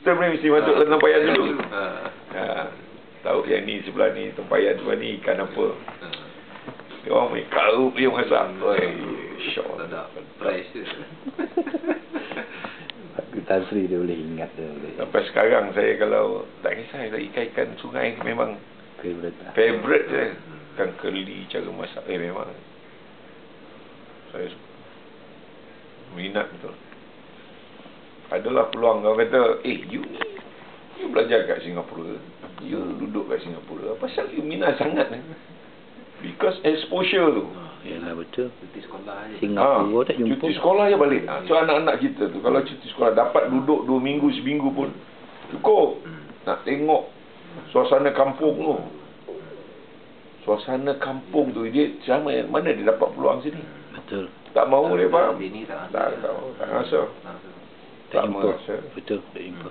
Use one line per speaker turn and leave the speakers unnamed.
Kita mesti masuk dalam tempayan dulu. Tahu yang ni sebelah ni, tempayan sebelah ni ikan apa. Dia orang main kau dia masak. Syok.
Tak fresh je.
Aku Tan Sri dia boleh ingat dia boleh.
Sampai sekarang saya kalau tak kisah ikan sungai memang favorite saya. Ikan keli cara masak memang saya minat betul. Adalah peluang kau kata, you belajar kat Singapura, you duduk kat Singapura, apa pasal you minat sangat ni? Because exposure tu.
Yalah betul.
Cuti sekolah je.
Singapura tak jumpa.
Cuti sekolah je balik. So anak-anak kita tu kalau cuti sekolah dapat duduk 2 minggu, seminggu pun cukup. Nak tengok suasana kampung tu. Suasana kampung tu dia sama mana dia dapat peluang sini?
Betul.
Tak mahu dia faham.
Sini tak
tahu. Tak rasa.
Tak jumpa.
merasa.
Betul, tak jumpa.